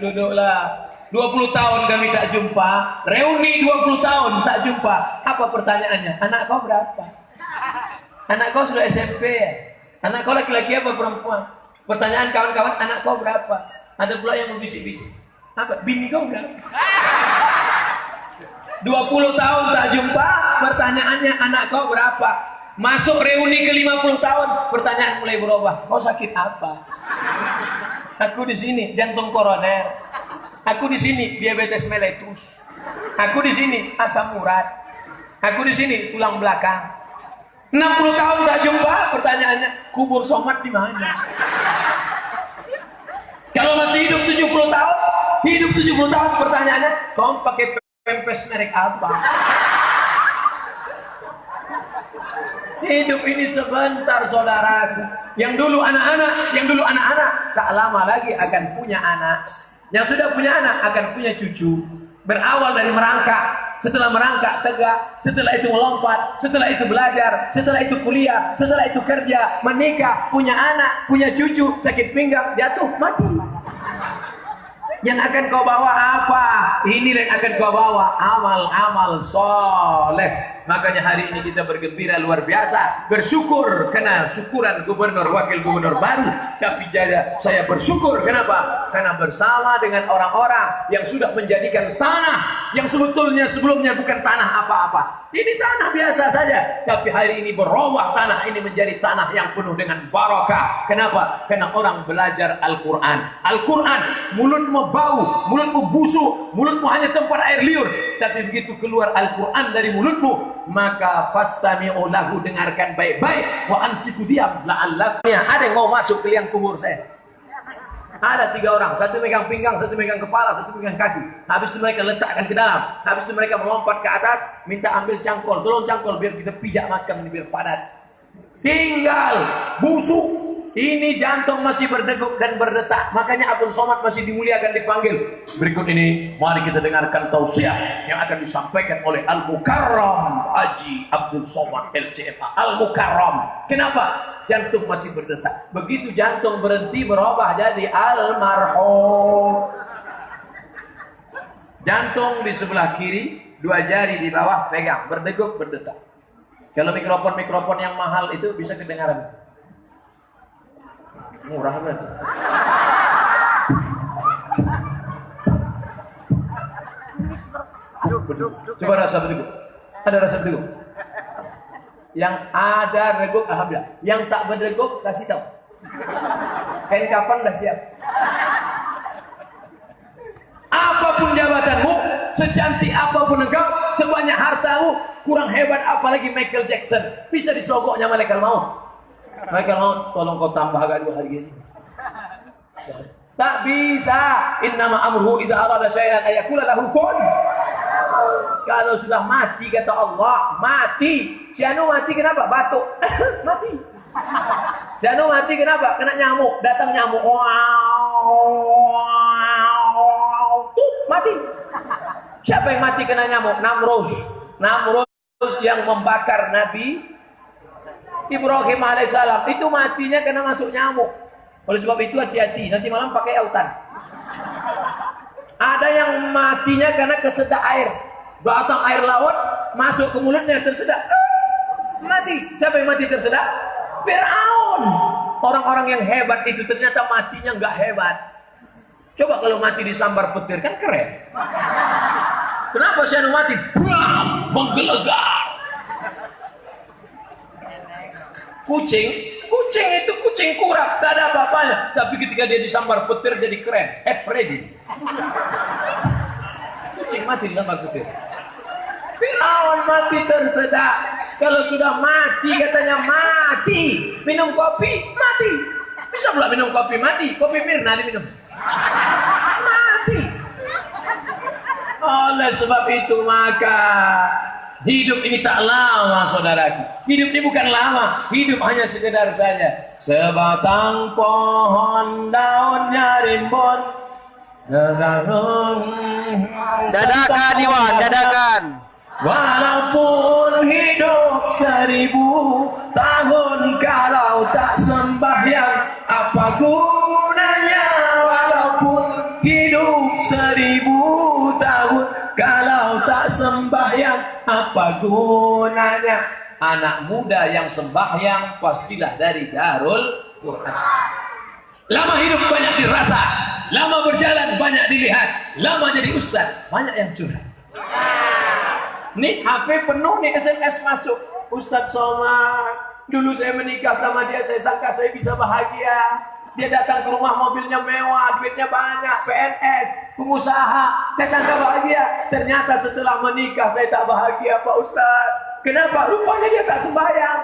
Duduklah. 20 tahun kami tak jumpa. Reuni 20 tahun tak jumpa. Apa pertanyaannya? Anak kau berapa? Anak kau sudah SMP ya? Anak kau laki-laki apa perempuan? Pertanyaan kawan-kawan, anak kau berapa? Ada pula yang membisik-bisik. Apa? Bini kau berapa? 20 tahun tak jumpa, pertanyaannya anak kau berapa? Masuk reuni ke 50 tahun, pertanyaan mulai berubah. Kau sakit apa? Aku di sini jantung koroner. Aku di sini diabetes mellitus. Aku di sini asam urat. Aku di sini tulang belakang. 60 tahun tak jumpa, pertanyaannya kubur Somad di mana? Kalau masih hidup 70 tahun, hidup 70 tahun, pertanyaannya kau pakai pempes merek apa? Hidup ini sebentar saudaraku. Yang dulu anak-anak tak lama lagi akan punya anak. Yang sudah punya anak akan punya cucu. Berawal dari merangkak. Setelah merangkak tegak, setelah itu melompat, setelah itu belajar, setelah itu kuliah, setelah itu kerja, menikah, punya anak, punya cucu, sakit pinggang, jatuh, mati. Yang akan kau bawa apa? Inilah yang akan kau bawa, amal-amal soleh. Makanya hari ini kita bergembira luar biasa, bersyukur karena syukuran gubernur, wakil gubernur baru. Tapi saya bersyukur, kenapa? Karena bersama dengan orang-orang yang sudah menjadikan tanah yang sebelumnya bukan tanah apa-apa. Ini tanah biasa saja, tapi hari ini berubah tanah ini menjadi tanah yang penuh dengan barakah. Kenapa? Karena orang belajar Al-Quran. Al-Quran, mulutmu bau, mulutmu busuk, mulutmu hanya tempat air liur. Tapi begitu keluar Al-Quran dari mulutmu, maka fastami'u lahu, dengarkan baik-baik, wa ansitu diam la'allakum. Ada yang mau masuk ke liang kubur saya. Ada 3 orang, satu megang pinggang, satu megang kepala, satu megang kaki. Habis itu mereka letakkan ke dalam. Habis itu mereka melompat ke atas, minta ambil cangkol, tolong cangkol biar kita pijak makan biar padat. Tinggal busuk. Ini jantung masih berdegup dan berdetak. Makanya Abdul Somad masih dimuliakan, dipanggil. Berikut ini mari kita dengarkan tausiah yang akan disampaikan oleh Al-Mukarram Haji Abdul Somad LCMA. Al-Mukarram. Kenapa? Jantung masih berdetak. Begitu jantung berhenti berubah jadi almarhum. Jantung di sebelah kiri, 2 jari di bawah pegang, berdegup, berdetak. Kalau mikrofon yang mahal itu bisa kedengaran. Murah banget. Coba rasa berdegup. Ada rasa berdegup? Yang ada regup, alhamdulillah. Yang tak berdegup, kasih tahu. Kain kapan dah siap. Apapun jabatanmu, secantik apapun engkau, sebanyak hartamu, kurang hebat apalagi Michael Jackson, bisa disogoknya malaikat maut. Malaikat maut, tolong kau tambah agak 2 hari ini. Tak bisa. Innama amruhu iza arada syai'an ayakula lahu kun. Kalau sudah mati, kata Allah, mati. Si Anu mati kenapa? Batuk. Mati. Si Anu mati kenapa? Kena nyamuk. Datang nyamuk. Mati. Siapa yang mati kena nyamuk? Namrus. Namrus yang membakar Nabi Ibrahim alaihissalam. Itu matinya karena masuk nyamuk. Oleh sebab itu hati-hati. Nanti malam pakai autan. Ada yang matinya karena kesedak air. Batang air laut masuk ke mulutnya tersedak. Mati. Siapa yang mati tersedak? Fir'aun. Orang-orang yang hebat itu ternyata matinya nggak hebat. Coba kalau mati disambar petir kan keren. Kenapa si Anu mati? Bram, menggelegar. Kucing itu Kucing kurap, tak ada apa-apanya. Tapi ketika dia disambar petir jadi keren. Freddy. Kucing mati disambar petir. Firaun mati tersedak. Kalau sudah mati katanya mati. Minum kopi mati. Bisa pula minum kopi mati. Kopi Mirna diminum. Mati. Oleh sebab itu maka hidup ini tak lama saudaraku. Hidup ini bukan lama. Hidup hanya sekedar saja. Sebatang pohon daunnya rimbun. Dadakan Iwan, dadakan. Walaupun hidup 1000 tahun kalau tak sembahyang, apa gunanya? Walaupun hidup 1000 tahun kalau tak sembahyang, apa gunanya? Anak muda yang sembahyang pastilah dari Darul Quran. Lama hidup banyak dirasa, lama berjalan banyak dilihat, lama jadi ustaz banyak yang curhat. Nih HP penuh nih, SMS masuk. Ustadz Somad, dulu saya menikah sama dia, saya sangka saya bisa bahagia. Dia datang ke rumah, mobilnya mewah, duitnya banyak, PNS, pengusaha. Saya sangka bahagia. Ternyata setelah menikah saya tak bahagia Pak Ustadz. Kenapa? Rupanya dia tak sembahyang.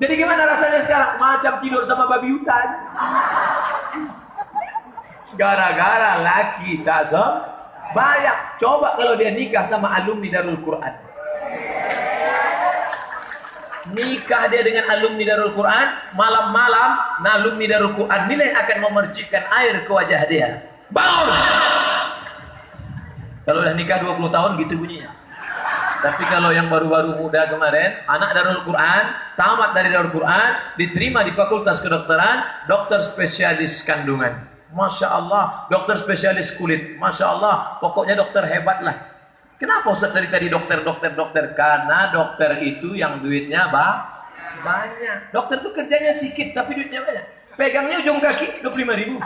Jadi gimana rasanya sekarang? Macam tidur sama babi hutan. Gara-gara laki tak sembahyang. Coba kalau dia nikah sama alumni Darul Quran. Nikah dia dengan alumni Darul Quran, malam-malam alumni Darul Quran nilai akan memercikkan air ke wajah dia. Bangun! Kalau udah nikah 20 tahun gitu bunyinya. Tapi kalau yang baru-baru muda kemarin, anak Darul Quran, tamat dari Darul Quran, diterima di Fakultas Kedokteran, dokter spesialis kandungan. Masya Allah, dokter spesialis kulit. Masya Allah, pokoknya dokter hebat lah. Kenapa Ustaz dari tadi dokter? Karena dokter itu yang duitnya banyak. Dokter itu kerjanya sedikit, tapi duitnya banyak. Pegangnya ujung kaki 25.000.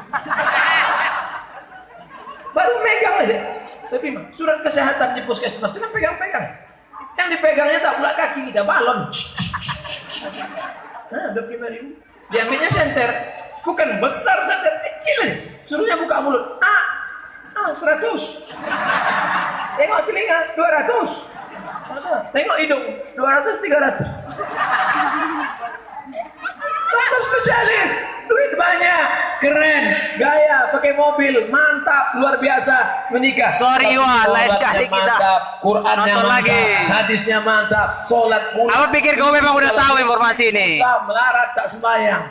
Baru megang aja. Tapi surat kesehatan di puskesmas itu kan pegang-pegang. Yang dipegangnya tak pula kaki, kita balon. Nah, 25.000. Diambilnya senter. Bukan besar, senter kecil aja. Suruhnya buka mulut. 100. Tengok telinga 200. Tengok hidung 200, 300. Dokter spesialis, duit banyak, keren, gaya, pakai mobil, mantap, luar biasa, menikah. Sorry Iwan, lain kali kita mantap, Qurannya nonton mantap, lagi. hadisnya mantap, sholat pula. Apa pikir kau memang udah tahu informasi ini? Islam melarat tak sembahyang.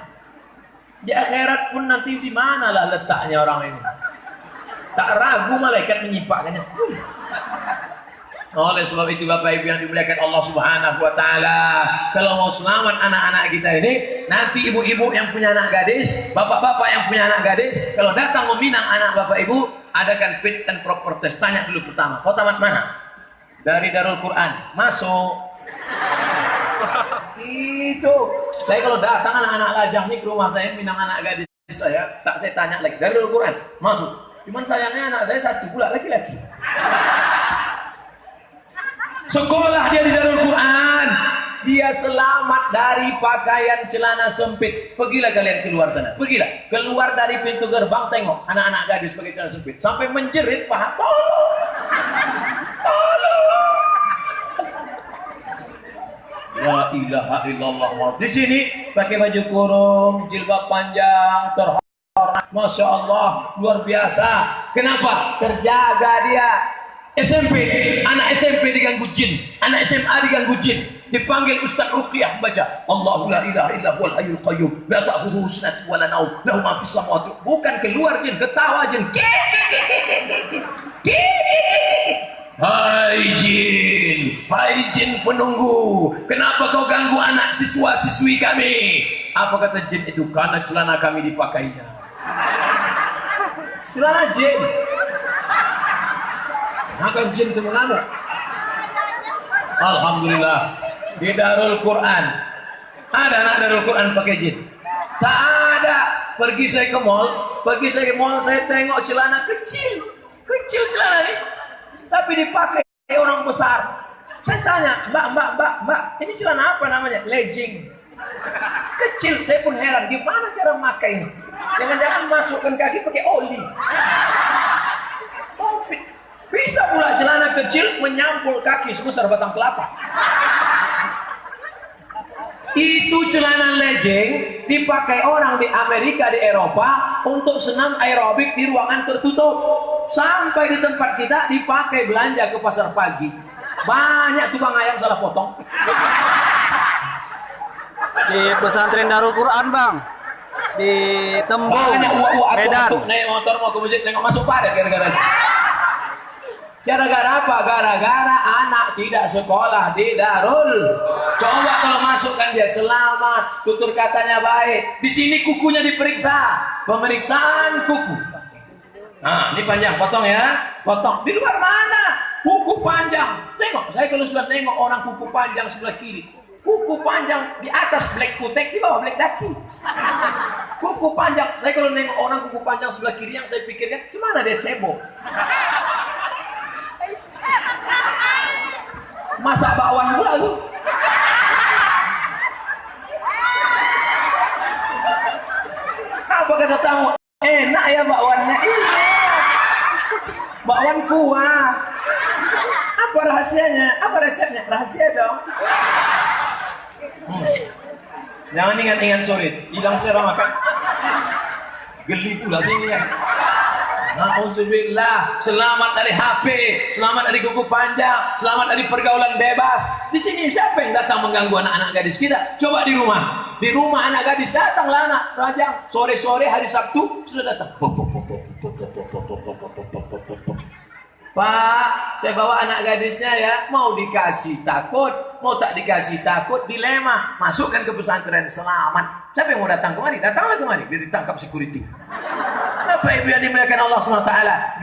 Di akhirat pun nanti di mana lah letaknya orang ini? Tak ragu malaikat menyimpakkannya. Oleh sebab itu Bapak Ibu yang dimuliakan Allah Subhanahu wa taala, kalau mau selamat anak-anak kita ini, nanti ibu-ibu yang punya anak gadis, bapak-bapak yang punya anak gadis, kalau datang meminang anak Bapak Ibu, adakan fit and proper test. Tanya dulu pertama, kau tamat mana? Dari Darul Quran. Masuk. Itu. Saya kalau datang anak-anak lajang nih ke rumah saya minang anak gadis saya, tak saya tanya lagi, dari Darul Quran. Masuk. Cuman sayangnya anak saya satu pula laki-laki. Sekolah dia di Darul Quran, dia selamat dari pakaian celana sempit. Pergilah kalian keluar sana, pergilah keluar dari pintu gerbang, tengok anak-anak gadis pakai celana sempit sampai menjerit paha. Tolong, tolong. La ilaha illallah. Di sini pakai baju kurung, jilbab panjang, terhormat, masya Allah, luar biasa. Kenapa? Terjaga dia. SMP, anak SMP diganggu jin, anak SMA diganggu jin, dipanggil Ustaz Ruqyah baca Allahu la ilaha illa huwal hayyul qayyum la ta'khudhuhu sinatun wa la naum lahu ma fis samawati. Bukan keluar jin, ketawa jin. Hai jin penunggu, kenapa kau ganggu anak siswa-siswi kami? Apa kata jin itu? Karena celana kami dipakainya. Celana jin. Akan jin sebenarnya. Alhamdulillah di Darul Quran ada anak Darul Quran pakai jin. Tak ada. Pergi saya ke mall, saya tengok celana kecil celana ini, tapi dipakai orang besar. Saya tanya, mbak, ini celana apa namanya? Legging. kecil. Saya pun heran, gimana cara memakai ini? Jangan-jangan masukkan kaki pakai oli. Oh, bisa pula celana kecil menyampul kaki sebesar batang kelapa. Itu celana legging dipakai orang di Amerika, di Eropa untuk senam aerobik di ruangan tertutup. Sampai di tempat kita dipakai belanja ke pasar pagi. Banyak tukang ayam salah potong. Di pesantren Darul Quran, Bang. Di Tembung, Banyak uak-uak Medan. atuk naik motor mau ke masjid nengok masuk padat gara-gara. Gara-gara apa? Gara-gara anak tidak sekolah di Darul. Coba kalau masukkan dia selamat, tutur katanya baik. Di sini kukunya diperiksa, pemeriksaan kuku. Nah, ini panjang, potong ya, potong. Di luar mana? Kuku panjang. Tengok, saya kalau sudah tengok orang kuku panjang sebelah kiri, kuku panjang di atas black kutek, di bawah black daki. Kuku panjang. Saya kalau nengok orang kuku panjang sebelah kiri, yang saya pikirkan, gimana dia cebok? Masak bakwan pula tuh. Apa kata tamu? Enak ya bakwannya. Iya. Bakwan kuah. Apa rahasianya? Apa resepnya? Rahasia dong. Jangan ingat-ingat sore. Hilang selera makan. Geli pula sini ya. Nauzubillah, selamat dari HP, selamat dari kuku panjang, selamat dari pergaulan bebas. Di sini siapa yang datang mengganggu anak-anak gadis kita? Coba di rumah. Di rumah anak gadis datanglah anak rajang. Sore-sore hari Sabtu sudah datang. Pak, saya bawa anak gadisnya ya, mau dikasih takut, mau tak dikasih takut, dilema. Masukkan ke pesantren selamat. Siapa yang mau datang kemari? Datanglah kemari, biar ditangkap security. Bapak Ibu yang dimuliakan Allah SWT,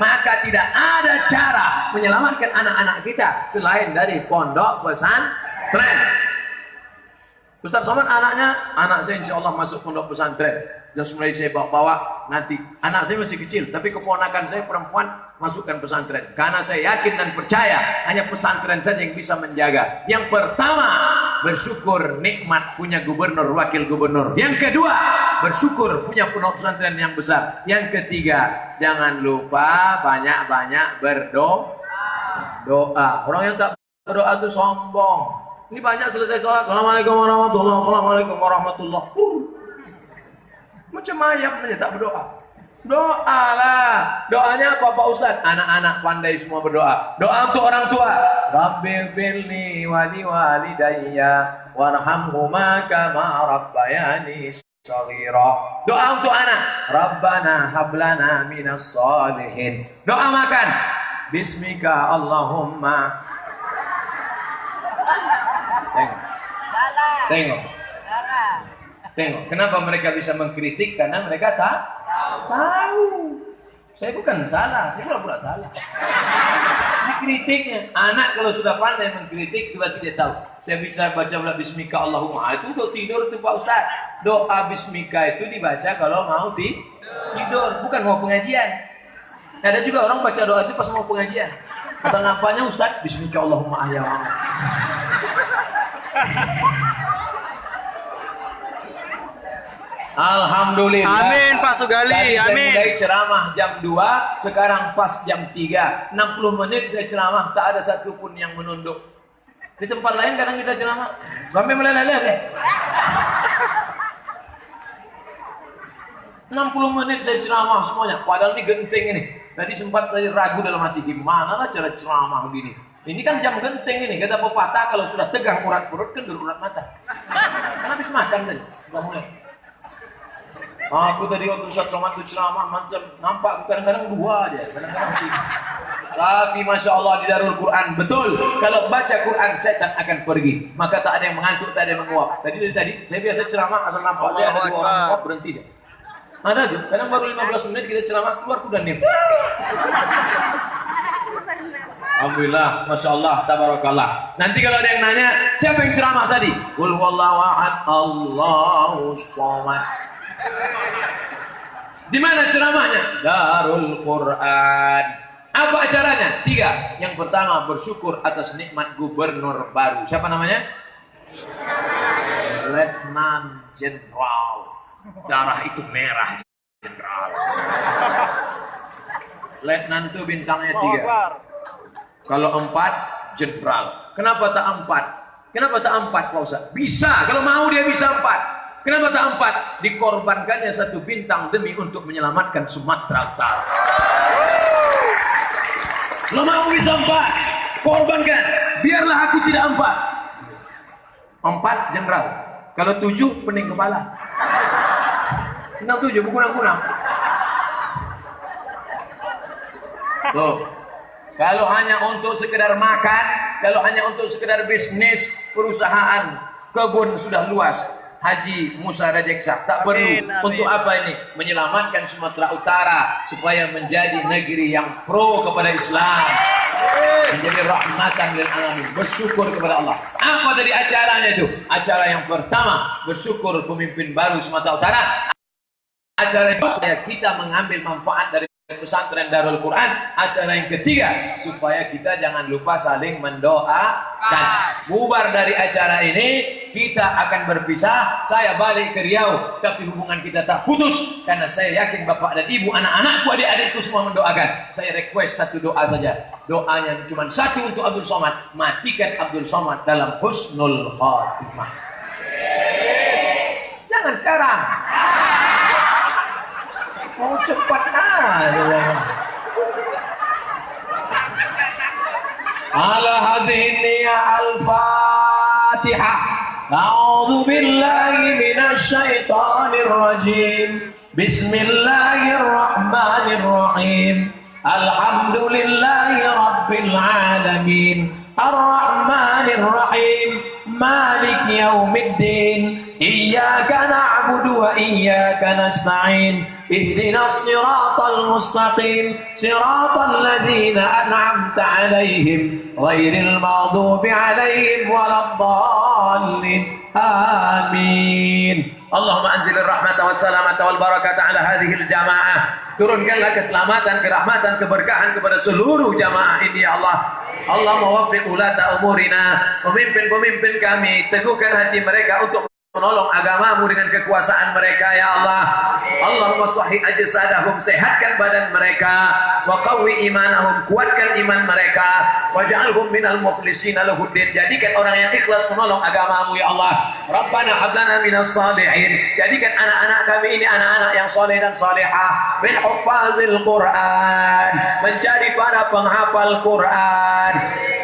maka tidak ada cara menyelamatkan anak-anak kita selain dari pondok pesantren. Ustaz Somad anak saya insya Allah masuk pondok pesantren. Dan mulai saya bawa nanti. Anak saya masih kecil, tapi keponakan saya perempuan masukkan pesantren. Karena saya yakin dan percaya hanya pesantren saja yang bisa menjaga. Yang pertama, bersyukur nikmat punya gubernur, wakil gubernur. Yang kedua, bersyukur punya pondok pesantren yang besar. Yang ketiga, jangan lupa banyak-banyak berdoa. Orang yang tak berdoa itu sombong. Ini banyak selesai sholat, Assalamualaikum warahmatullahi wabarakatuh, Assalamualaikum warahmatullahi wabarakatuh. Macam ayam aja tak berdoa. Doalah. Doanya apa Pak Ustaz? Anak-anak pandai semua berdoa. Doa untuk orang tua. Rabbil firli wali walidayya warhamhuma kama rabbayani shaghira. Doa untuk anak. Rabbana hablana minas salihin. Doa makan. Bismika Allahumma. Tengok. Tengok. Kenapa mereka bisa mengkritik? Karena mereka tak tahu. Saya bukan salah, saya pura-pura salah. Dikritiknya. Anak kalau sudah pandai mengkritik, juga tidak tahu. Saya bisa baca Bismika Allahumma. Itu untuk tidur itu Pak Ustaz. Doa Bismika itu dibaca kalau mau tidur, bukan mau pengajian. Ada juga orang baca doa itu pas mau pengajian. Asal nampaknya Ustaz, Bismika Allahumma ahya wa Alhamdulillah. Amin Pak Sugali, Tadi saya amin. mulai ceramah jam 2, sekarang pas jam 3. 60 menit saya ceramah, tak ada satupun yang menunduk. Di tempat lain kadang kita ceramah sampai meleleh ya. 60 menit saya ceramah semuanya, padahal ini genting ini. Tadi sempat saya ragu dalam hati, gimana lah cara ceramah begini. Ini kan jam genting ini, kata pepatah kalau sudah tegang urat perut, kendur urat mata. Kan habis makan tadi, sudah mulai. Aku tadi waktu Ustaz Somad itu ceramah macam nampak kadang-kadang 2 aja, kadang-kadang 3. Tapi Masya Allah di Darul Quran betul, kalau baca Quran setan akan pergi. Maka tak ada yang mengantuk, tak ada yang menguap. Tadi saya biasa ceramah asal nampak saya ada 2 orang menguap berhenti saja. Ada aja, kadang baru 15 menit kita ceramah keluar kuda nih. Alhamdulillah, Masya Allah, tabarakallah. Nanti kalau ada yang nanya, siapa yang ceramah tadi? Qul huwallahu ahad, Allahus samad. Di mana ceramahnya? Darul Quran. Apa acaranya? 3. Yang pertama, bersyukur atas nikmat gubernur baru. Siapa namanya? Letnan Jenderal. Darah itu merah, Jenderal. Letnan itu bintangnya 3. Kalau 4, Jenderal. Kenapa tak 4? Kenapa tak 4, Pak Ustaz? Bisa, kalau mau dia bisa 4. Kenapa tak 4? Dikorbankannya 1 bintang demi untuk menyelamatkan Sumatera Utara. Kalau mau bisa 4, korbankan. Biarlah aku tidak 4. 4 Jenderal. Kalau 7 pening kepala. Tentang 7 berkunang-kunang. Tuh. Kalau hanya untuk sekedar makan, kalau hanya untuk sekedar bisnis, perusahaan, kebun sudah luas. Haji Musa Rajeksa tak perlu. Untuk apa ini? Menyelamatkan Sumatera Utara supaya menjadi negeri yang pro kepada Islam, menjadi rahmatan lil alamin. Bersyukur kepada Allah. Apa tadi acaranya itu? Acara yang pertama, bersyukur pemimpin baru Sumatera Utara. Acara yang kita mengambil manfaat dari pesantren Darul Quran. Acara yang ketiga, supaya kita jangan lupa saling mendoakan. Bubar dari acara ini, kita akan berpisah. Saya balik ke Riau, tapi hubungan kita tak putus, karena saya yakin bapak dan ibu, anak-anakku, adik-adikku semua mendoakan. Saya request 1 doa saja. Doanya cuma 1 untuk Abdul Somad. Matikan Abdul Somad dalam husnul khatimah. Jangan sekarang. Mau cepat aja. Ala hazihi niyah al-Fatihah. A'udzu billahi minasy syaithanir rajim. Bismillahirrahmanirrahim. Alhamdulillahi rabbil alamin. Ar-Rahmanir Rahim. Malik yaumiddin. Iyyaka na'budu wa iyyaka nasta'in. اهدنا الصراط المستقيم صراط الذين أنعمت عليهم غير المغضوب عليهم ولا الضالين آمين اللهم أنزل الرحمة والسلامة والبركة على هذه الجماعة. Turunkanlah keselamatan, kerahmatan, keberkahan kepada seluruh jamaah ini ya Allah. Allah muwaffiq ulata umurina, pemimpin-pemimpin kami, teguhkan hati mereka untuk menolong agamamu dengan kekuasaan mereka ya Allah. Allahumma sahih ajsadahum, sehatkan badan mereka, wa qawwi imanahum, kuatkan iman mereka, waj'alhum minal mukhlishina lahuddin, jadikan orang yang ikhlas menolong agamamu ya Allah. Rabbana hab lana minas salihin, jadikan anak-anak kami ini anak-anak yang saleh dan salihah, min huffazil Quran, menjadi para penghafal Quran.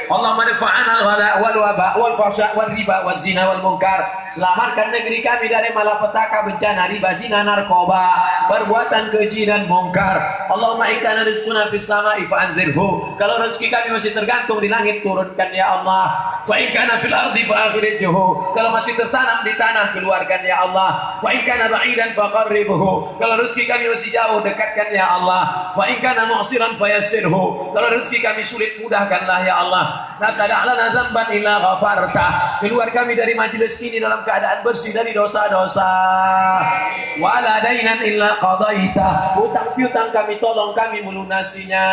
Allahumma dafa'ana al-ghala wal waba wal fahsya wal riba wal zina wal munkar, selamatkan negeri kami dari malapetaka, bencana, riba, zina, narkoba, perbuatan keji dan mungkar. Allahumma ikana rizquna fis sama'i fa'anzilhu, kalau rezeki kami masih tergantung di langit, turunkan ya Allah. Wa ikana fil ardi fa'akhrijhu, kalau masih tertanam di tanah, keluarkan ya Allah. Wa ikana ba'idan faqarribhu, kalau rezeki kami masih jauh, dekatkan ya Allah. Wa ikana mu'siran fayassirhu, kalau rezeki kami sulit, mudahkanlah ya Allah. La tada'lana dzamban illa ghafarta, keluar kami dari majelis ini dalam keadaan bersih dari dosa-dosa. Wala dainan illa qadaita, hutang piutang kami tolong kami melunasinya.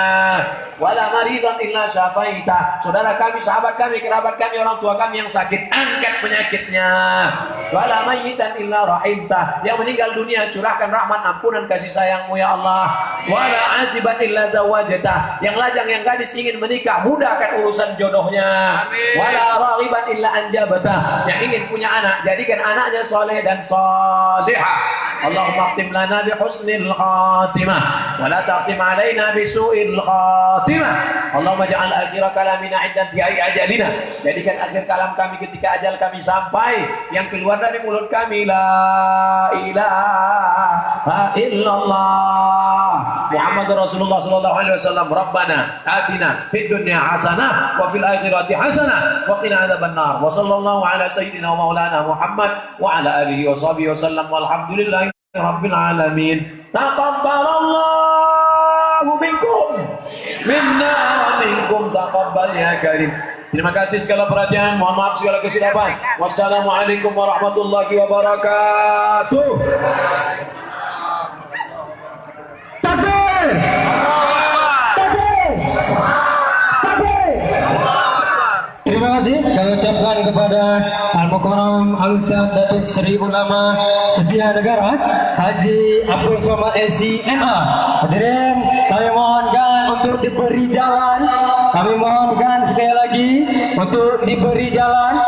Wala maridan illa syafaita, saudara kami, sahabat kami, kerabat kami, orang tua kami yang sakit, angkat penyakitnya. Wala mayyitan illa rahimta, yang meninggal dunia curahkan rahmat, ampunan, kasih sayangmu ya Allah. Wala aziban illa zawajata, yang lajang, yang gadis ingin menikah, mudahkan urusan jodohnya. Wala raghiban illa anjabata, yang ingin punya anak, jadikan anaknya soleh dan solihah. Allahumma khtim lana bi husnil khatimah wa la taqtim alaina bi su'il khatimah. Allahumma ja'al akhir kalamina 'inda intiha'i ajalina, jadikan akhir kalam kami ketika ajal kami sampai, yang keluar dari mulut kami la ilaha illallah Muhammadur Rasulullah sallallahu alaihi wasallam. Rabbana atina fid dunya hasanah wa fil akhirati hasanah wa qina adzabannar. Wa sallallahu ala sayyidina wa maulana Muhammad wa ala alihi wa sahbihi wasallam, walhamdulillahi rabbil alamin. Taqabbalallahu minkum minna wa minkum taqabbal ya karim. Terima kasih segala perhatian, mohon maaf segala kesilapan. Wassalamualaikum warahmatullahi wabarakatuh. Takbir! Takbir! Takbir! Terima kasih kami ucapkan kepada Al-Muqaddas Al-Mukarram Al-Ustaz Datuk Seri Ulama Setia Negara Haji Abdul Somad SC MA. Hadirin, kami mohonkan untuk diberi jalan. Kami mohonkan sekali lagi untuk diberi jalan